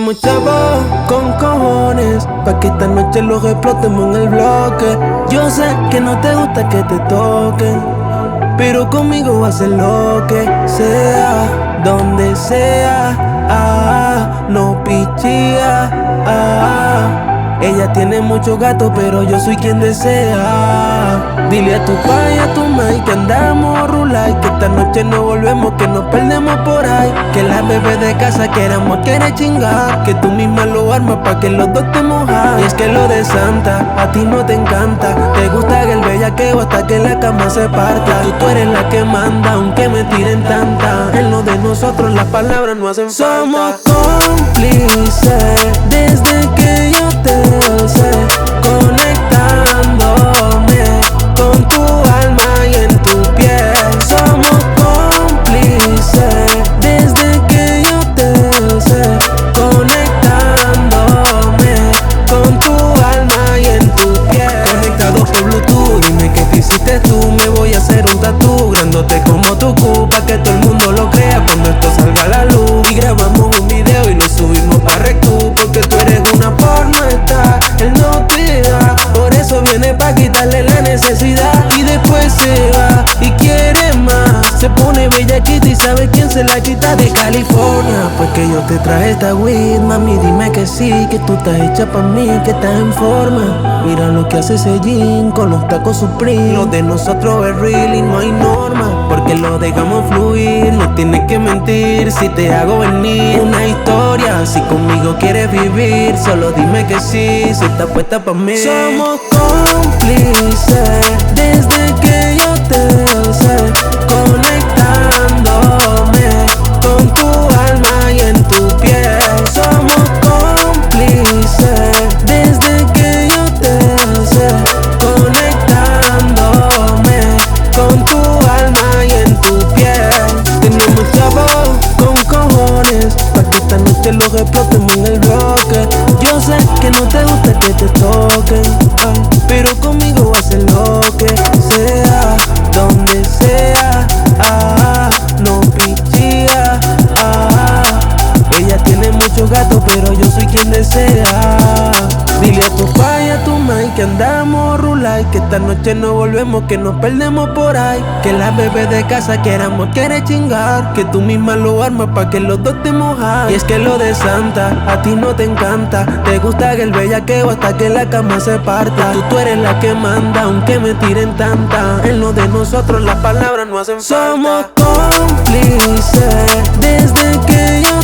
Tenemos chavos con cojones pa' que esta noche los explotemos en el bloque. Yo sé que no te gusta que te toquen, pero conmigo va a ser lo que sea, donde sea. No pichea. Ella tiene muchos gatos, pero yo soy quien desea. Dile a tu pa' y a tu mai que andamos rulay, que esta noche no volvemos, que nos perdemos por ahí. Que la bebé de casa queramos quiere chingar, que tú misma lo armas pa' que los dos te mojas. Y es que lo de Santa a ti no te encanta, te gusta que el bellaqueo hasta que la cama se parta. Tú eres la que manda, aunque me tiren tanta. En lo de nosotros las palabras no hacen falta. Somos cómplices desde que yo te sé, conectándome con tu alma y en tu piel. Somos cómplices desde que yo te sé, conectándome con tu alma y en tu piel. Conectados por Bluetooth, dime que te hiciste tú. Me voy a hacer un tatu grandote como tu cu, pa' que todo el mundo lo crea cuando esto salga a la luz. Y grabamos un video y lo subimos a Rectu, porque tú eres una pornostar, él no te da, por eso viene pa' quitarle la necesidad. Y después se va y quiere más, se pone bellaquita y sabe quién se la quita de California. Pues que yo te traje esta weed, mami, dime que sí, que tú estás hecha pa' mí, que estás en forma. Mira lo que hace ese jean con los tacos Supreme. Lo de nosotros es real y no hay norma, porque lo dejamos fluir, no tienes que mentir. Si te hago venir una historia, si conmigo quieres vivir, solo dime que sí, si estás puesta pa' mí. Somos cómplices desde que yo te sé, conectándome con tu alma y en tu piel. Somos cómplices desde que yo te sé, conectándome con tu alma y en tu piel. Tenemos chavos con cojones pa' que esta noche los explotemos en el bloque. Yo sé que no te gusta que te toquen, pero conmigo va a ser lo que sea, donde sea. No pichea. Ella tiene muchos gatos, pero yo soy quien desea. Dile a tu pa' y a tu mai que andamos rulay, que esta noche no volvemos, que nos perdemos por ahí. Que la bebé de casa queramos quiere chingar, que tú misma lo armas pa' que los dos te mojas. Y es que lo de Santa a ti no te encanta, te gusta que el bellaqueo hasta que la cama se parta. Tú eres la que manda, aunque me tiren tanta. En lo de nosotros las palabras no hacen falta. Somos cómplices desde que yo